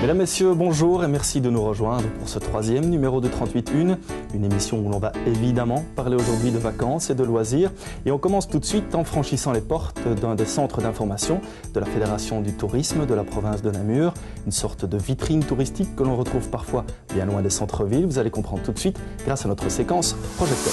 Mesdames, Messieurs, bonjour et merci de nous rejoindre pour ce troisième numéro de 38.1, une émission où l'on va évidemment parler aujourd'hui de vacances et de loisirs. Et on commence tout de suite en franchissant les portes d'un des centres d'information de la Fédération du tourisme de la province de Namur, une sorte de vitrine touristique que l'on retrouve parfois bien loin des centres-villes. Vous allez comprendre tout de suite grâce à notre séquence projecteur.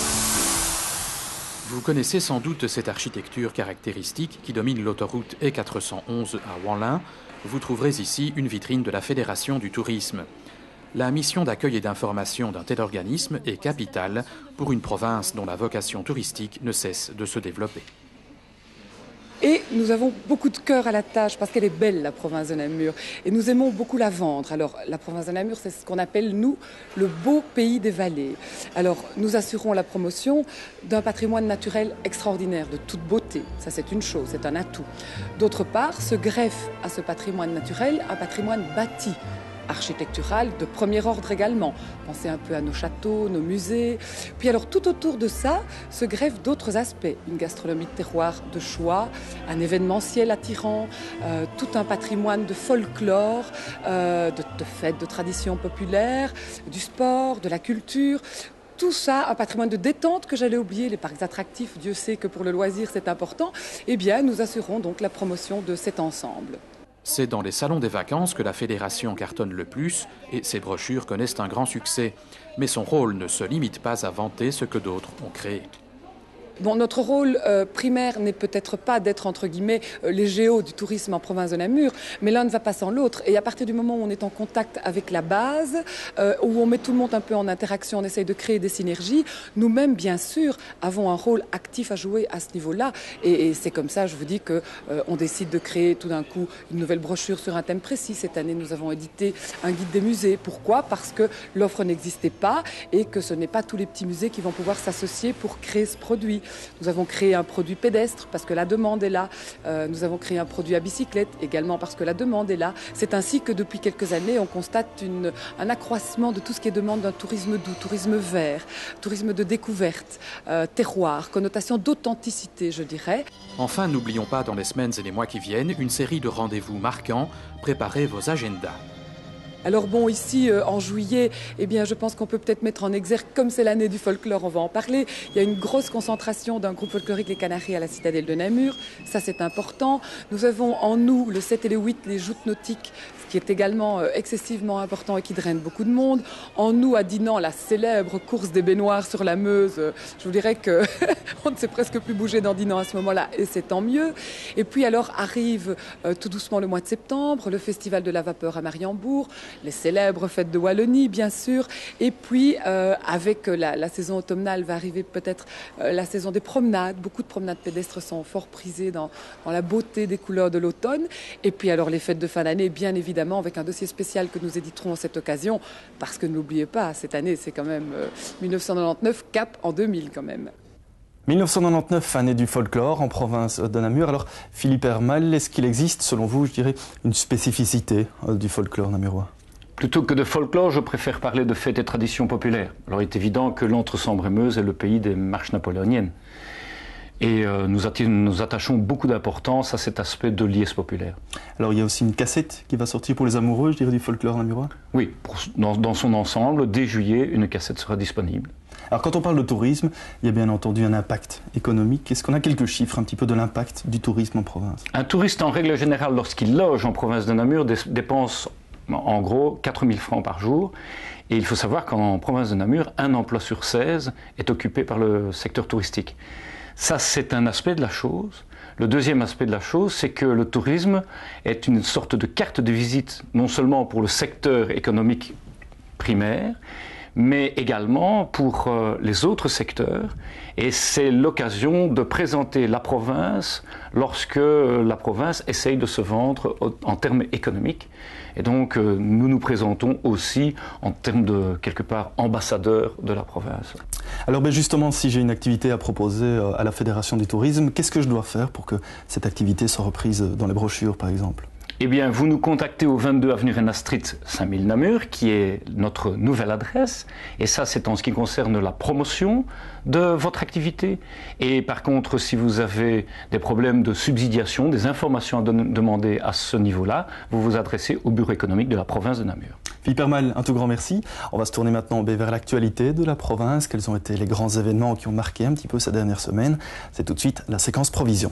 Vous connaissez sans doute cette architecture caractéristique qui domine l'autoroute E411 à Wanlin. Vous trouverez ici une vitrine de la Fédération du tourisme. La mission d'accueil et d'information d'un tel organisme est capitale pour une province dont la vocation touristique ne cesse de se développer. Et nous avons beaucoup de cœur à la tâche parce qu'elle est belle, la province de Namur. Et nous aimons beaucoup la vendre. Alors, la province de Namur, c'est ce qu'on appelle, nous, le beau pays des vallées. Alors, nous assurons la promotion d'un patrimoine naturel extraordinaire, de toute beauté. Ça, c'est une chose, c'est un atout. D'autre part, se greffe à ce patrimoine naturel un patrimoine bâti, architectural de premier ordre également. Pensez un peu à nos châteaux, nos musées. Puis alors tout autour de ça se greffent d'autres aspects. Une gastronomie de terroir de choix, un événementiel attirant, tout un patrimoine de folklore, de fêtes, de traditions populaires, du sport, de la culture. Tout ça, un patrimoine de détente que j'allais oublier, les parcs attractifs, Dieu sait que pour le loisir c'est important. Eh bien, nous assurons donc la promotion de cet ensemble. C'est dans les salons des vacances que la Fédération cartonne le plus et ses brochures connaissent un grand succès. Mais son rôle ne se limite pas à vanter ce que d'autres ont créé. Bon, notre rôle primaire n'est peut-être pas d'être, entre guillemets, les géos du tourisme en province de Namur, mais l'un ne va pas sans l'autre. Et à partir du moment où on est en contact avec la base, où on met tout le monde un peu en interaction, on essaye de créer des synergies, nous-mêmes, bien sûr, avons un rôle actif à jouer à ce niveau-là. Et c'est comme ça, je vous dis, qu'on décide de créer tout d'un coup une nouvelle brochure sur un thème précis. Cette année, nous avons édité un guide des musées. Pourquoi ? Parce que l'offre n'existait pas et que ce n'est pas tous les petits musées qui vont pouvoir s'associer pour créer ce produit. Nous avons créé un produit pédestre parce que la demande est là. Nous avons créé un produit à bicyclette également parce que la demande est là. C'est ainsi que depuis quelques années, on constate un accroissement de tout ce qui est demande d'un tourisme doux, tourisme vert, tourisme de découverte, terroir, connotation d'authenticité, je dirais. Enfin, n'oublions pas dans les semaines et les mois qui viennent une série de rendez-vous marquants. Préparez vos agendas. Alors bon, ici, en juillet, eh bien, je pense qu'on peut peut-être mettre en exergue, comme c'est l'année du folklore, on va en parler. Il y a une grosse concentration d'un groupe folklorique, les Canaries, à la citadelle de Namur. Ça, c'est important. Nous avons en nous, le 7 et le 8, les joutes nautiques, ce qui est également excessivement important et qui draine beaucoup de monde. En nous, à Dinan, la célèbre course des baignoires sur la Meuse. Je vous dirais qu'on ne sait presque plus bouger dans Dinan à ce moment-là, et c'est tant mieux. Et puis alors arrive tout doucement le mois de septembre, le festival de la vapeur à Mariembourg, les célèbres fêtes de Wallonie, bien sûr. Et puis, avec la saison automnale, va arriver peut-être la saison des promenades. Beaucoup de promenades pédestres sont fort prisées dans la beauté des couleurs de l'automne. Et puis, alors, les fêtes de fin d'année, bien évidemment, avec un dossier spécial que nous éditerons à cette occasion. Parce que n'oubliez pas, cette année, c'est quand même 1999, cap en 2000 quand même. 1999, année du folklore en province de Namur. Alors, Philippe Hermal, est-ce qu'il existe, selon vous, je dirais, une spécificité du folklore namurois ? Plutôt que de folklore, je préfère parler de fêtes et traditions populaires. Alors, il est évident que l'Entre-Sambre-et-Meuse est le pays des marches napoléoniennes. Et nous attachons beaucoup d'importance à cet aspect de liesse populaire. Alors, il y a aussi une cassette qui va sortir pour les amoureux, je dirais, du folklore namurois ? Oui, dans son ensemble, dès juillet, une cassette sera disponible. Alors, quand on parle de tourisme, il y a bien entendu un impact économique. Est-ce qu'on a quelques chiffres un petit peu de l'impact du tourisme en province ? Un touriste, en règle générale, lorsqu'il loge en province de Namur, dépense en gros 4 000 francs par jour. Et il faut savoir qu'en province de Namur, un emploi sur 16 est occupé par le secteur touristique. Ça, c'est un aspect de la chose. Le deuxième aspect de la chose, c'est que le tourisme est une sorte de carte de visite, non seulement pour le secteur économique primaire, mais également pour les autres secteurs. Et c'est l'occasion de présenter la province lorsque la province essaye de se vendre en termes économiques. Et donc, nous nous présentons aussi en termes de, quelque part, ambassadeurs de la province. Alors justement, si j'ai une activité à proposer à la Fédération du tourisme, qu'est-ce que je dois faire pour que cette activité soit reprise dans les brochures, par exemple ? Eh bien, vous nous contactez au 22 avenue Rennes Street 5000 Namur, qui est notre nouvelle adresse. Et ça, c'est en ce qui concerne la promotion de votre activité. Et par contre, si vous avez des problèmes de subsidiation, des informations à demander à ce niveau-là, vous vous adressez au bureau économique de la province de Namur. Philippe Hermal, un tout grand merci. On va se tourner maintenant vers l'actualité de la province. Quels ont été les grands événements qui ont marqué un petit peu ces dernières semaines? C'est tout de suite la séquence Provision.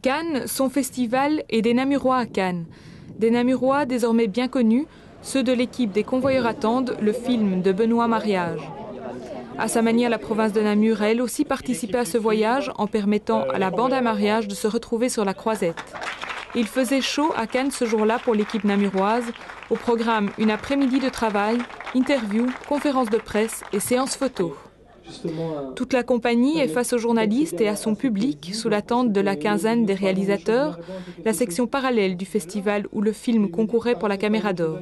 Cannes, son festival et des Namurois à Cannes. Des Namurois désormais bien connus, ceux de l'équipe des Convoyeurs attendent le film de Benoît Mariage. À sa manière, la province de Namur a elle aussi participé à ce voyage en permettant à la bande à mariage de se retrouver sur la croisette. Il faisait chaud à Cannes ce jour-là pour l'équipe namuroise. Au programme, une après-midi de travail, interviews, conférences de presse et séances photos. Toute la compagnie est face aux journalistes et à son public, sous l'attente de la quinzaine des réalisateurs, la section parallèle du festival où le film concourait pour la Caméra d'Or.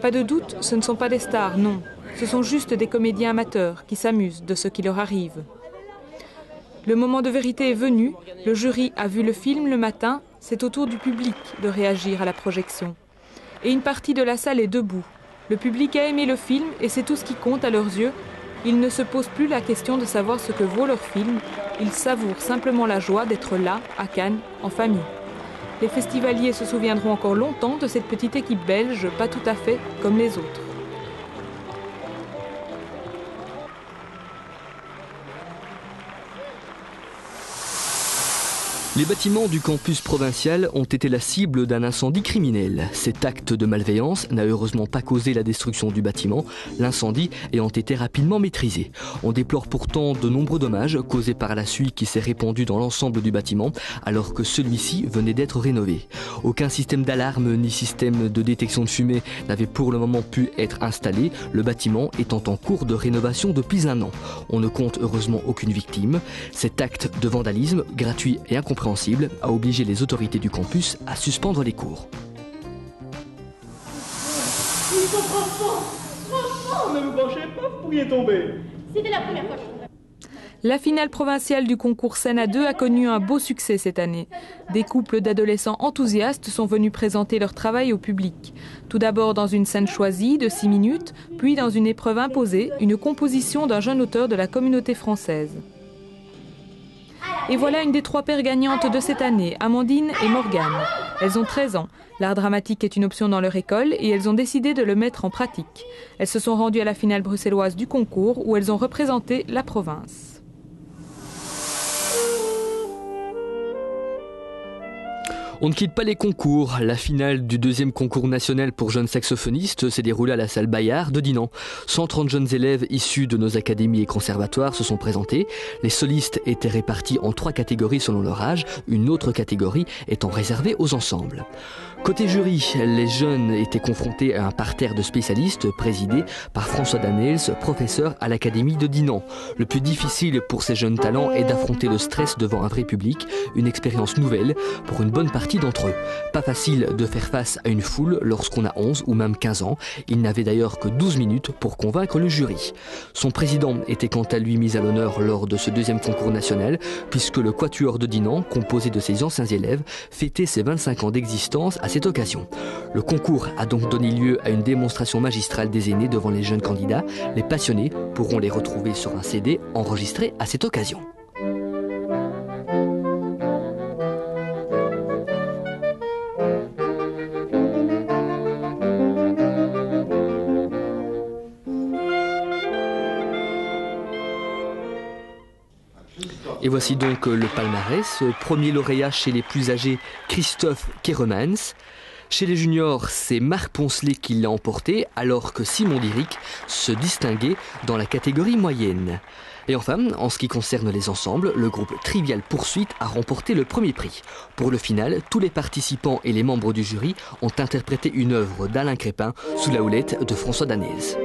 Pas de doute, ce ne sont pas des stars, non. Ce sont juste des comédiens amateurs qui s'amusent de ce qui leur arrive. Le moment de vérité est venu, le jury a vu le film le matin, c'est au tour du public de réagir à la projection. Et une partie de la salle est debout. Le public a aimé le film et c'est tout ce qui compte à leurs yeux. Ils ne se posent plus la question de savoir ce que vaut leur film, ils savourent simplement la joie d'être là, à Cannes, en famille. Les festivaliers se souviendront encore longtemps de cette petite équipe belge, pas tout à fait comme les autres. Les bâtiments du campus provincial ont été la cible d'un incendie criminel. Cet acte de malveillance n'a heureusement pas causé la destruction du bâtiment, l'incendie ayant été rapidement maîtrisé. On déplore pourtant de nombreux dommages causés par la suie qui s'est répandue dans l'ensemble du bâtiment alors que celui-ci venait d'être rénové. Aucun système d'alarme ni système de détection de fumée n'avait pour le moment pu être installé, le bâtiment étant en cours de rénovation depuis 1 an. On ne compte heureusement aucune victime. Cet acte de vandalisme, gratuit et incompréhensible, a obligé les autorités du campus à suspendre les cours. Franchement, ne vous penchez pas, vous pourriez tomber. C'était la première fois que je... La finale provinciale du concours scène à 2 a connu un beau succès cette année. Des couples d'adolescents enthousiastes sont venus présenter leur travail au public. Tout d'abord dans une scène choisie de 6 minutes, puis dans une épreuve imposée, une composition d'un jeune auteur de la communauté française. Et voilà une des 3 paires gagnantes de cette année, Amandine et Morgane. Elles ont 13 ans. L'art dramatique est une option dans leur école et elles ont décidé de le mettre en pratique. Elles se sont rendues à la finale bruxelloise du concours où elles ont représenté la province. On ne quitte pas les concours. La finale du 2e concours national pour jeunes saxophonistes s'est déroulée à la salle Bayard de Dinan. 130 jeunes élèves issus de nos académies et conservatoires se sont présentés. Les solistes étaient répartis en 3 catégories selon leur âge, une autre catégorie étant réservée aux ensembles. Côté jury, les jeunes étaient confrontés à un parterre de spécialistes présidé par François Danels, professeur à l'Académie de Dinan. Le plus difficile pour ces jeunes talents est d'affronter le stress devant un vrai public, une expérience nouvelle pour une bonne partie d'entre eux. Pas facile de faire face à une foule lorsqu'on a 11 ou même 15 ans. Il n'avait d'ailleurs que 12 minutes pour convaincre le jury. Son président était quant à lui mis à l'honneur lors de ce 2e concours national, puisque le Quatuor de Dinan, composé de ses anciens élèves, fêtait ses 25 ans d'existence à cette occasion. Le concours a donc donné lieu à une démonstration magistrale des aînés devant les jeunes candidats. Les passionnés pourront les retrouver sur un CD enregistré à cette occasion. Et voici donc le palmarès. Premier lauréat chez les plus âgés, Christophe Keremans. Chez les juniors, c'est Marc Poncelet qui l'a emporté, alors que Simon Diric se distinguait dans la catégorie moyenne. Et enfin, en ce qui concerne les ensembles, le groupe Trivial Poursuite a remporté le premier prix. Pour le final, tous les participants et les membres du jury ont interprété une œuvre d'Alain Crépin sous la houlette de François Danels.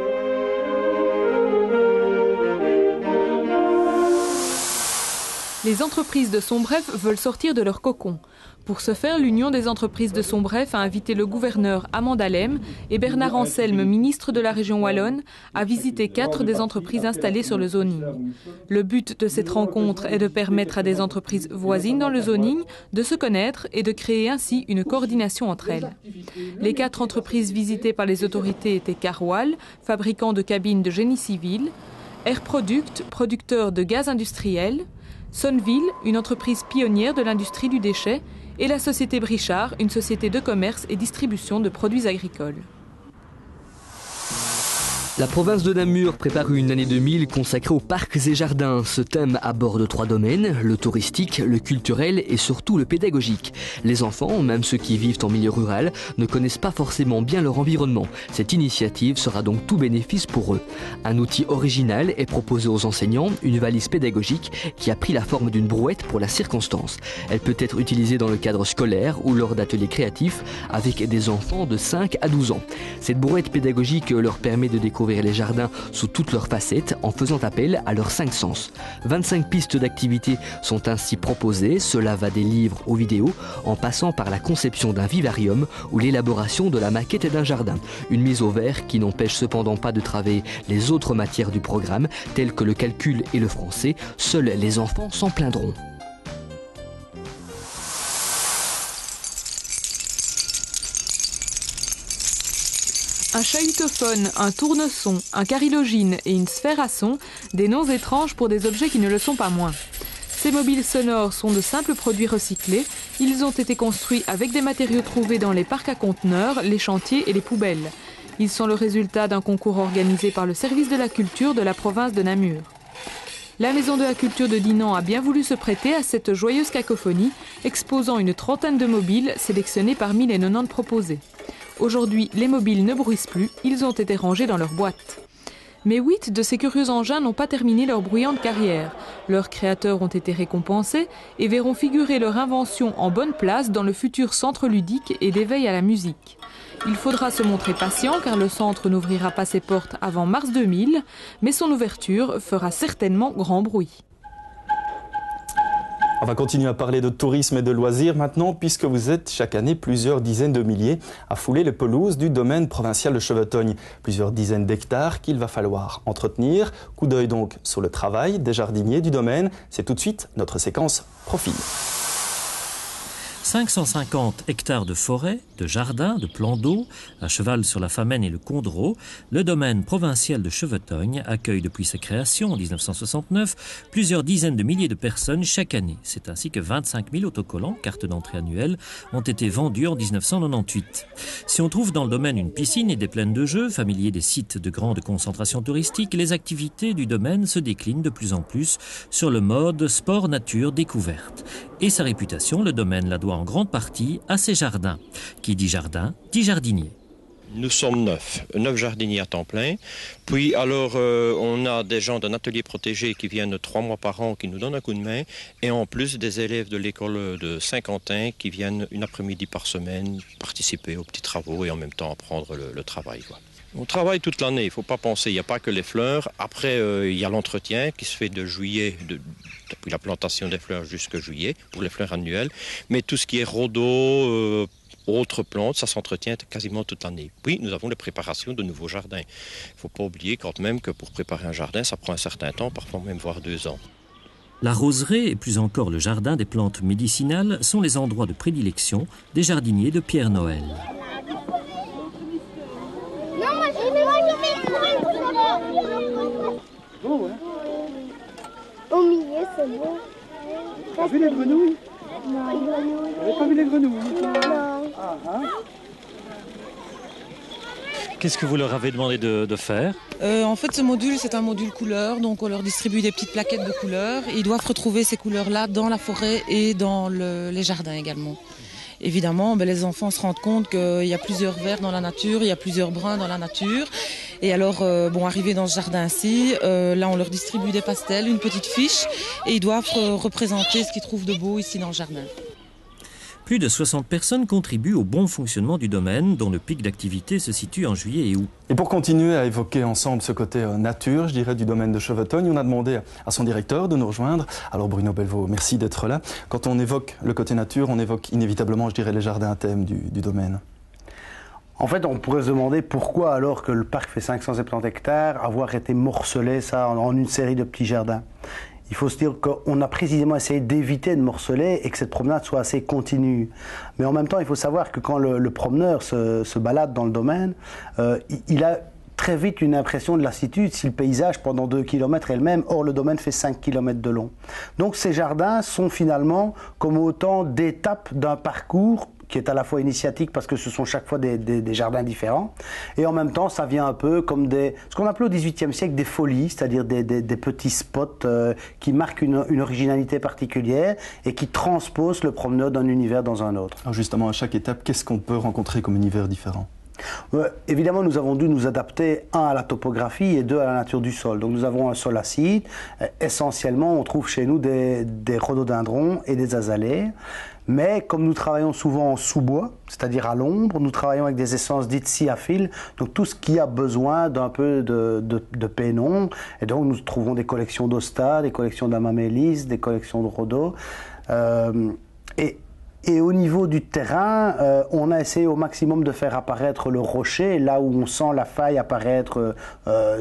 Les entreprises de Sombref veulent sortir de leur cocon. Pour ce faire, l'Union des entreprises de Sombref a invité le gouverneur Amanda Lem et Bernard Anselme, ministre de la région wallonne, à visiter 4 des entreprises installées sur le zoning. Le but de cette rencontre est de permettre à des entreprises voisines dans le zoning de se connaître et de créer ainsi une coordination entre elles. Les 4 entreprises visitées par les autorités étaient Carwal, fabricant de cabines de génie civil, Air Product, producteur de gaz industriel, Sonneville, une entreprise pionnière de l'industrie du déchet, et la société Brichard, une société de commerce et distribution de produits agricoles. La province de Namur prépare une année 2000 consacrée aux parcs et jardins. Ce thème aborde 3 domaines, le touristique, le culturel et surtout le pédagogique. Les enfants, même ceux qui vivent en milieu rural, ne connaissent pas forcément bien leur environnement. Cette initiative sera donc tout bénéfice pour eux. Un outil original est proposé aux enseignants, une valise pédagogique qui a pris la forme d'une brouette pour la circonstance. Elle peut être utilisée dans le cadre scolaire ou lors d'ateliers créatifs avec des enfants de 5 à 12 ans. Cette brouette pédagogique leur permet de découvrir les jardins sous toutes leurs facettes en faisant appel à leurs 5 sens. 25 pistes d'activités sont ainsi proposées, cela va des livres aux vidéos, en passant par la conception d'un vivarium ou l'élaboration de la maquette d'un jardin. Une mise au vert qui n'empêche cependant pas de travailler les autres matières du programme, telles que le calcul et le français. Seuls les enfants s'en plaindront. Un chahutophone, un tournesson, un carillogine et une sphère à son, des noms étranges pour des objets qui ne le sont pas moins. Ces mobiles sonores sont de simples produits recyclés. Ils ont été construits avec des matériaux trouvés dans les parcs à conteneurs, les chantiers et les poubelles. Ils sont le résultat d'un concours organisé par le service de la culture de la province de Namur. La maison de la culture de Dinan a bien voulu se prêter à cette joyeuse cacophonie, exposant une trentaine de mobiles sélectionnés parmi les 90 proposés. Aujourd'hui, les mobiles ne bruissent plus, ils ont été rangés dans leur boîte. Mais 8 de ces curieux engins n'ont pas terminé leur bruyante carrière. Leurs créateurs ont été récompensés et verront figurer leur invention en bonne place dans le futur centre ludique et d'éveil à la musique. Il faudra se montrer patient car le centre n'ouvrira pas ses portes avant mars 2000, mais son ouverture fera certainement grand bruit. On va continuer à parler de tourisme et de loisirs maintenant, puisque vous êtes chaque année plusieurs dizaines de milliers à fouler les pelouses du domaine provincial de Chevetogne. Plusieurs dizaines d'hectares qu'il va falloir entretenir. Coup d'œil donc sur le travail des jardiniers du domaine. C'est tout de suite notre séquence Profil. 550 hectares de forêt, de jardins, de plans d'eau, à cheval sur la Famenne et le Condreau, le domaine provincial de Chevetogne accueille depuis sa création en 1969 plusieurs dizaines de milliers de personnes chaque année. C'est ainsi que 25 000 autocollants, cartes d'entrée annuelles, ont été vendus en 1998. Si on trouve dans le domaine une piscine et des plaines de jeux, familiers des sites de grande concentration touristique, les activités du domaine se déclinent de plus en plus sur le mode sport-nature-découverte. Et sa réputation, le domaine la doit en grande partie à ses jardins. Qui dit jardin, dit jardinier. Nous sommes 9 jardiniers à temps plein. Puis alors on a des gens d'un atelier protégé qui viennent 3 mois par an, qui nous donnent un coup de main. Et en plus des élèves de l'école de Saint-Quentin qui viennent une après-midi par semaine participer aux petits travaux et en même temps apprendre le travail, quoi. On travaille toute l'année, il ne faut pas penser, il n'y a pas que les fleurs. Après, il y a l'entretien qui se fait de juillet, depuis la plantation des fleurs jusqu'à juillet, pour les fleurs annuelles. Mais tout ce qui est rhodo, autres plantes, ça s'entretient quasiment toute l'année. Puis, nous avons les préparations de nouveaux jardins. Il ne faut pas oublier quand même que pour préparer un jardin, ça prend un certain temps, parfois même voire 2 ans. La roseraie et plus encore le jardin des plantes médicinales sont les endroits de prédilection des jardiniers de Pierre Noël. Beau, hein? Au milieu, c'est beau. T'as vu les grenouilles? Non, les grenouilles. T'avais pas vu les grenouilles? Non. Ah, hein? Qu'est-ce que vous leur avez demandé de faire? En fait, ce module, c'est un module couleur, donc on leur distribue des petites plaquettes de couleurs. Ils doivent retrouver ces couleurs-là dans la forêt et dans les jardins également. Évidemment, les enfants se rendent compte qu'il y a plusieurs verts dans la nature, il y a plusieurs bruns dans la nature. Et alors, arrivés dans ce jardin-ci, là on leur distribue des pastels, une petite fiche, et ils doivent représenter ce qu'ils trouvent de beau ici dans le jardin. Plus de 60 personnes contribuent au bon fonctionnement du domaine, dont le pic d'activité se situe en juillet et août. Et pour continuer à évoquer ensemble ce côté nature, je dirais, du domaine de Chevetogne, on a demandé à son directeur de nous rejoindre. Alors Bruno Belvaux, merci d'être là. Quand on évoque le côté nature, on évoque inévitablement, je dirais, les jardins à thème du domaine. En fait, on pourrait se demander pourquoi, alors que le parc fait 570 hectares, avoir été morcelé ça en une série de petits jardins. Il faut se dire qu'on a précisément essayé d'éviter de morceler et que cette promenade soit assez continue. Mais en même temps, il faut savoir que quand le promeneur se balade dans le domaine, il a très vite une impression de lassitude si le paysage pendant 2 km est le même. Or, le domaine fait 5 km de long. Donc ces jardins sont finalement comme autant d'étapes d'un parcours qui est à la fois initiatique parce que ce sont chaque fois des jardins différents. Et en même temps, ça vient un peu comme ce qu'on appelait au XVIIIe siècle des folies, c'est-à-dire des petits spots qui marquent une originalité particulière et qui transposent le promeneur d'un univers dans un autre. Alors justement, à chaque étape, qu'est-ce qu'on peut rencontrer comme univers différent ? Évidemment, nous avons dû nous adapter, à la topographie et à la nature du sol. Donc nous avons un sol acide. Essentiellement, on trouve chez nous des rhododendrons et des azalées. Mais comme nous travaillons souvent en sous-bois, c'est-à-dire à l'ombre, nous travaillons avec des essences dites sciaphiles, donc tout ce qui a besoin d'un peu de pénon. Et donc nous trouvons des collections d'Osta, des collections d'Amamélis, des collections de Rhodo. Et au niveau du terrain, on a essayé au maximum de faire apparaître le rocher, là où on sent la faille apparaître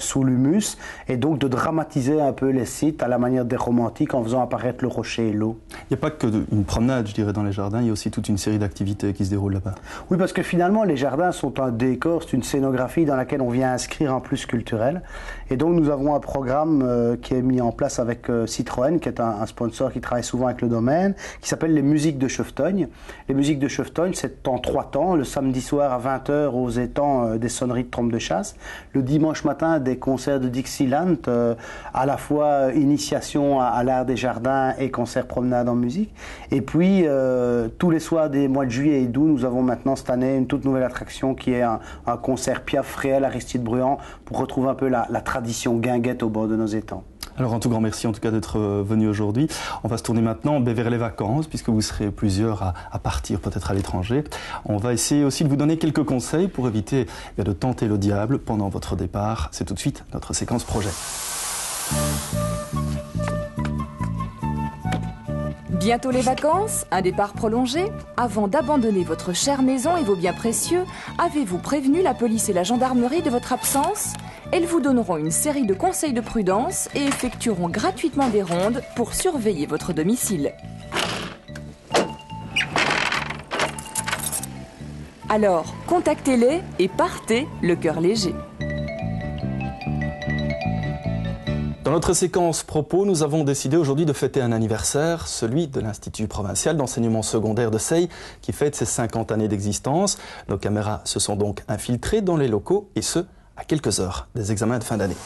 sous l'humus, et donc de dramatiser un peu les sites à la manière des romantiques en faisant apparaître le rocher et l'eau. Il n'y a pas qu'une promenade, je dirais, dans les jardins, il y a aussi toute une série d'activités qui se déroulent là-bas. Oui, parce que finalement, les jardins sont un décor, c'est une scénographie dans laquelle on vient inscrire un plus culturel. Et donc nous avons un programme qui est mis en place avec Citroën, qui est un sponsor qui travaille souvent avec le domaine, qui s'appelle les musiques de Chevetogne. Les musiques de Chevetogne, c'est en 3 temps. Le samedi soir à 20h aux étangs, des sonneries de trompe de chasse. Le dimanche matin, des concerts de Dixieland, à la fois initiation à l'art des jardins et concert promenade en musique. Et puis, tous les soirs des mois de juillet et d'août, nous avons maintenant cette année une toute nouvelle attraction qui est un concert Piaf réel Aristide Bruand pour retrouver un peu la tradition guinguette au bord de nos étangs. Alors un tout grand merci en tout cas d'être venu aujourd'hui. On va se tourner maintenant vers les vacances puisque vous serez plusieurs à partir peut-être à l'étranger. On va essayer aussi de vous donner quelques conseils pour éviter de tenter le diable pendant votre départ. C'est tout de suite notre séquence projet. Bientôt les vacances, un départ prolongé. Avant d'abandonner votre chère maison et vos biens précieux, avez-vous prévenu la police et la gendarmerie de votre absence ? Elles vous donneront une série de conseils de prudence et effectueront gratuitement des rondes pour surveiller votre domicile. Alors, contactez-les et partez le cœur léger. Dans notre séquence propos, nous avons décidé aujourd'hui de fêter un anniversaire, celui de l'Institut provincial d'enseignement secondaire de Seille, qui fête ses 50 années d'existence. Nos caméras se sont donc infiltrées dans les locaux, et ce, à quelques heures des examens de fin d'année.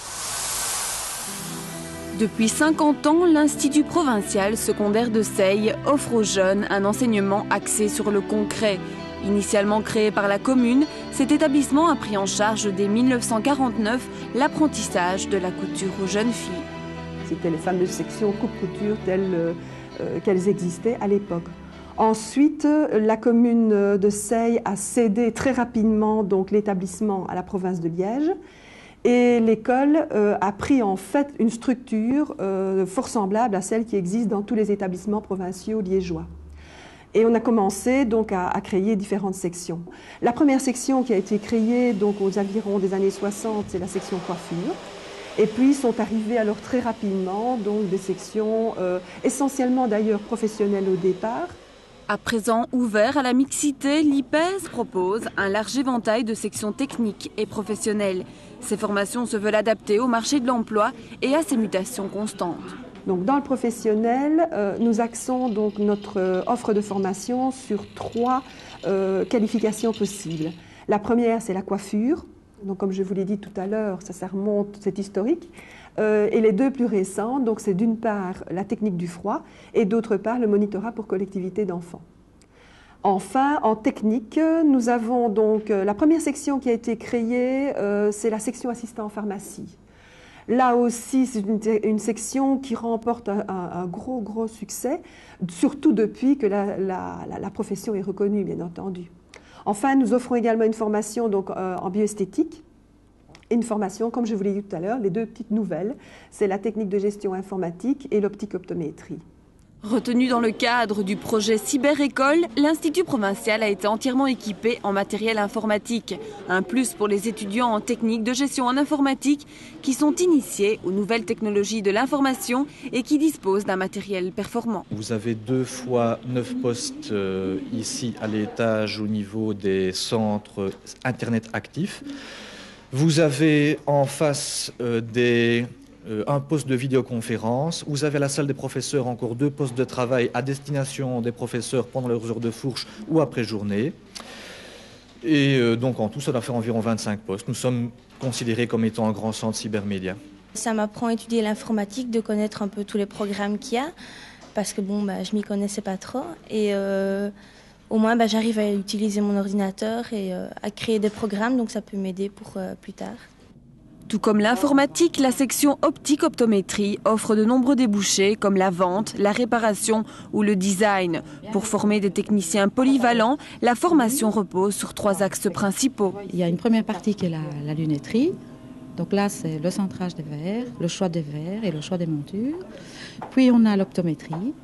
Depuis 50 ans, l'Institut provincial secondaire de Seille offre aux jeunes un enseignement axé sur le concret. Initialement créé par la commune, cet établissement a pris en charge dès 1949 l'apprentissage de la couture aux jeunes filles. C'était les fameuses sections coupe-couture telles qu'elles existaient à l'époque. Ensuite, la commune de Seille a cédé très rapidement donc l'établissement à la province de Liège et l'école a pris en fait une structure fort semblable à celle qui existe dans tous les établissements provinciaux liégeois. Et on a commencé donc à créer différentes sections. La première section qui a été créée donc aux environs des années 60, c'est la section coiffure. Et puis sont arrivées alors très rapidement donc des sections essentiellement d'ailleurs professionnelles au départ. À présent ouvert à la mixité, l'IPES propose un large éventail de sections techniques et professionnelles. Ces formations se veulent adaptées au marché de l'emploi et à ses mutations constantes. Donc, dans le professionnel, nous axons donc notre offre de formation sur 3 qualifications possibles. La première, c'est la coiffure. Donc, comme je vous l'ai dit tout à l'heure, ça remonte, c'est historique. Et les 2 plus récentes, donc c'est d'une part la technique du froid et d'autre part le monitorat pour collectivité d'enfants. Enfin, en technique, nous avons donc la première section qui a été créée, c'est la section assistant en pharmacie. Là aussi, c'est une section qui remporte un gros succès, surtout depuis que la profession est reconnue, bien entendu. Enfin, nous offrons également une formation donc, en bioesthétique. Et une formation, comme je vous l'ai dit tout à l'heure, les deux petites nouvelles, c'est la technique de gestion informatique et l'optique-optométrie. Retenu dans le cadre du projet Cyber-École, l'Institut provincial a été entièrement équipé en matériel informatique. Un plus pour les étudiants en technique de gestion en informatique qui sont initiés aux nouvelles technologies de l'information et qui disposent d'un matériel performant. Vous avez 2 fois 9 postes ici à l'étage au niveau des centres Internet actifs. Vous avez en face un poste de vidéoconférence. Vous avez à la salle des professeurs encore 2 postes de travail à destination des professeurs pendant leurs heures de fourche ou après journée. Et donc en tout, ça doit faire environ 25 postes. Nous sommes considérés comme étant un grand centre cybermédia. Ça m'apprend à étudier l'informatique, de connaître un peu tous les programmes qu'il y a, parce que je m'y connaissais pas trop. Et au moins, j'arrive à utiliser mon ordinateur et à créer des programmes, donc ça peut m'aider pour plus tard. Tout comme l'informatique, la section optique-optométrie offre de nombreux débouchés comme la vente, la réparation ou le design. Pour former des techniciens polyvalents, la formation repose sur 3 axes principaux. Il y a une première partie qui est la lunetterie. Donc là, c'est le centrage des verres, le choix des verres et le choix des montures. Puis on a l'optométrie,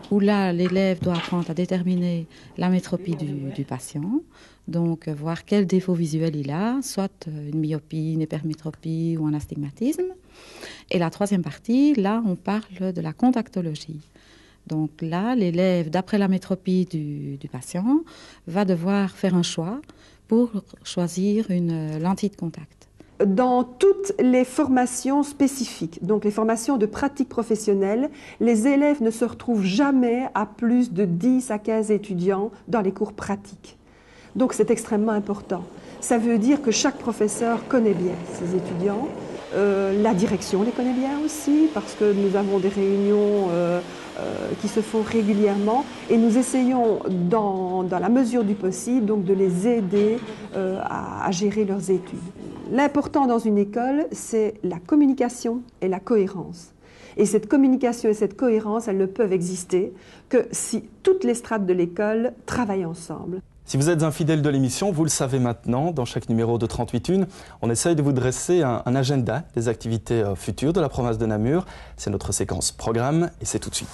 où là, l'élève doit apprendre à déterminer la métropie du patient. Donc, voir quel défaut visuel il a, soit une myopie, une hypermétropie ou un astigmatisme. Et la 3e partie, là, on parle de la contactologie. Donc là, l'élève, d'après la métropie du patient, va devoir faire un choix pour choisir une lentille de contact. Dans toutes les formations spécifiques, donc les formations de pratique professionnelle, les élèves ne se retrouvent jamais à plus de 10 à 15 étudiants dans les cours pratiques. Donc c'est extrêmement important. Ça veut dire que chaque professeur connaît bien ses étudiants. La direction les connaît bien aussi, parce que nous avons des réunions qui se font régulièrement et nous essayons, dans la mesure du possible, donc de les aider à gérer leurs études. L'important dans une école, c'est la communication et la cohérence. Et cette communication et cette cohérence, elles ne peuvent exister que si toutes les strates de l'école travaillent ensemble. Si vous êtes un fidèle de l'émission, vous le savez maintenant, dans chaque numéro de 38.1, on essaye de vous dresser un agenda des activités futures de la province de Namur. C'est notre séquence programme et c'est tout de suite.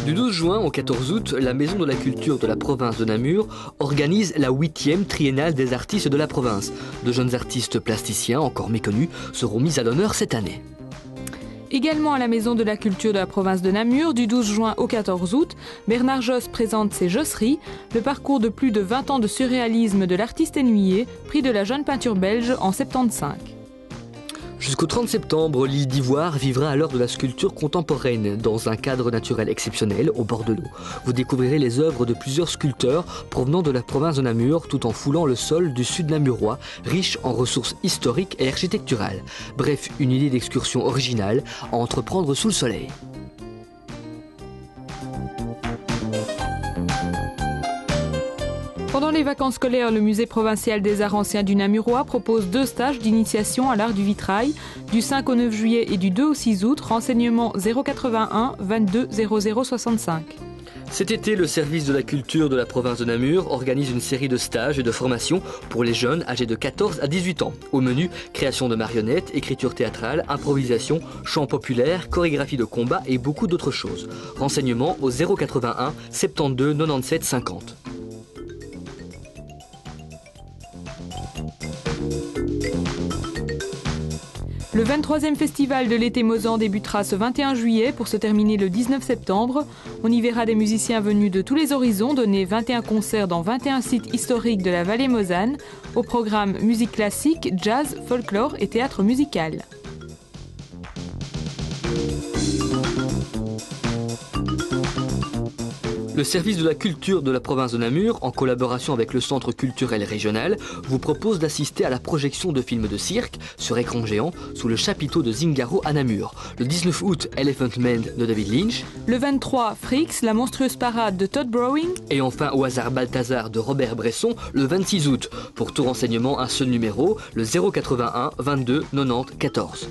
Du 12 juin au 14 août, la Maison de la Culture de la province de Namur organise la 8e triennale des artistes de la province. De jeunes artistes plasticiens, encore méconnus, seront mis à l'honneur cette année. Également à la Maison de la Culture de la province de Namur, du 12 juin au 14 août, Bernard Josse présente ses Josseries, le parcours de plus de 20 ans de surréalisme de l'artiste ennuyé, prix de la jeune peinture belge en 75. Jusqu'au 30 septembre, l'île d'Ivoire vivra à l'heure de la sculpture contemporaine, dans un cadre naturel exceptionnel au bord de l'eau. Vous découvrirez les œuvres de plusieurs sculpteurs provenant de la province de Namur, tout en foulant le sol du sud namurois, riche en ressources historiques et architecturales. Bref, une idée d'excursion originale à entreprendre sous le soleil. Pendant les vacances scolaires, le musée provincial des arts anciens du Namurois propose 2 stages d'initiation à l'art du vitrail, du 5 au 9 juillet et du 2 au 6 août, renseignement 081 22 0065. Cet été, le service de la culture de la province de Namur organise une série de stages et de formations pour les jeunes âgés de 14 à 18 ans. Au menu, création de marionnettes, écriture théâtrale, improvisation, chant populaire, chorégraphie de combat et beaucoup d'autres choses. Renseignement au 081 72 97 50. Le 23e festival de l'été Mozan débutera ce 21 juillet pour se terminer le 19 septembre. On y verra des musiciens venus de tous les horizons donner 21 concerts dans 21 sites historiques de la vallée Mosane, au programme musique classique, jazz, folklore et théâtre musical. Le service de la culture de la province de Namur, en collaboration avec le centre culturel régional, vous propose d'assister à la projection de films de cirque sur écran géant sous le chapiteau de Zingaro à Namur. Le 19 août, Elephant Man de David Lynch. Le 23, Freaks, la monstrueuse parade de Todd Browning. Et enfin, Au hasard Balthazar de Robert Bresson, le 26 août. Pour tout renseignement, un seul numéro, le 081 22 90 14.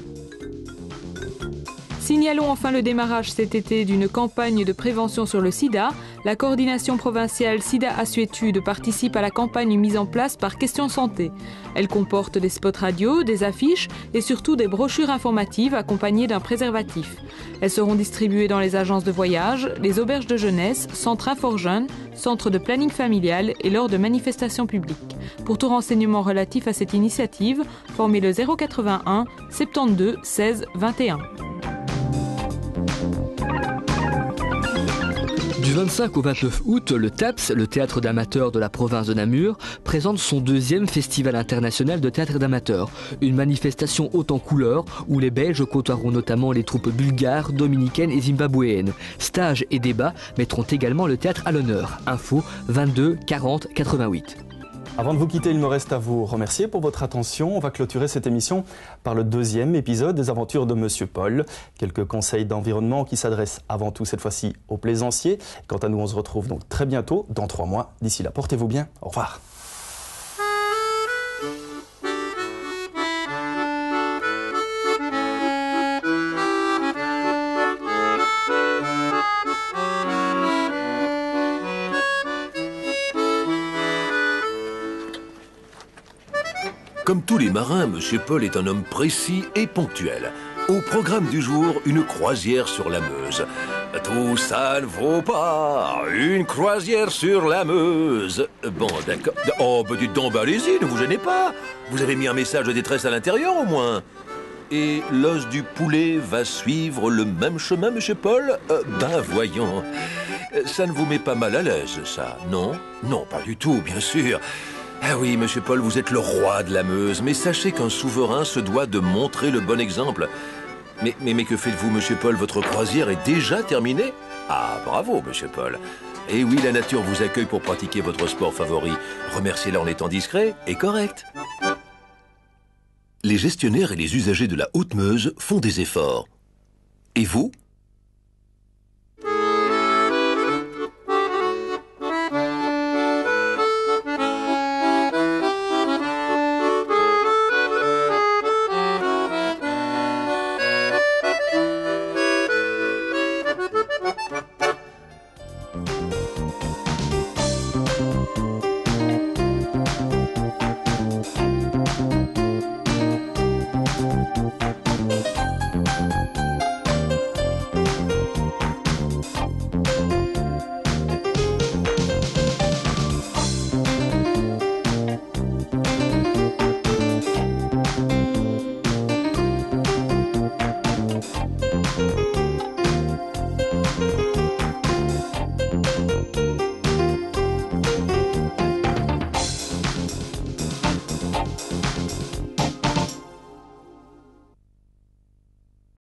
Signalons enfin le démarrage cet été d'une campagne de prévention sur le sida. La coordination provinciale Sida Assuétude participe à la campagne mise en place par Question Santé. Elle comporte des spots radio, des affiches et surtout des brochures informatives accompagnées d'un préservatif. Elles seront distribuées dans les agences de voyage, les auberges de jeunesse, centres Infor-Jeunes, centres de planning familial et lors de manifestations publiques. Pour tout renseignement relatif à cette initiative, formez le 081 72 16 21. Du 25 au 29 août, le TAPS, le théâtre d'amateurs de la province de Namur, présente son deuxième festival international de théâtre d'amateurs. Une manifestation haute en couleurs où les Belges côtoieront notamment les troupes bulgares, dominicaines et zimbabwéennes. Stages et débats mettront également le théâtre à l'honneur. Info 22 40 88. Avant de vous quitter, il me reste à vous remercier pour votre attention. On va clôturer cette émission par le deuxième épisode des aventures de Monsieur Paul. Quelques conseils d'environnement qui s'adressent avant tout cette fois-ci aux plaisanciers. Quant à nous, on se retrouve donc très bientôt, dans 3 mois. D'ici là, portez-vous bien. Au revoir. Comme tous les marins, Monsieur Paul est un homme précis et ponctuel. Au programme du jour, une croisière sur la Meuse. Tout ça ne vaut pas une croisière sur la Meuse. Bon, d'accord. Oh, bah dites donc, allez-y, ne vous gênez pas. Vous avez mis un message de détresse à l'intérieur, au moins. Et l'os du poulet va suivre le même chemin, Monsieur Paul? Ben voyons. Ça ne vous met pas mal à l'aise, ça, non? Non, pas du tout, bien sûr. Ah oui, Monsieur Paul, vous êtes le roi de la Meuse, mais sachez qu'un souverain se doit de montrer le bon exemple. Mais que faites-vous, Monsieur Paul? Votre croisière est déjà terminée? Ah, bravo, Monsieur Paul. Et oui, la nature vous accueille pour pratiquer votre sport favori. Remerciez-la en étant discret et correct. Les gestionnaires et les usagers de la Haute-Meuse font des efforts. Et vous?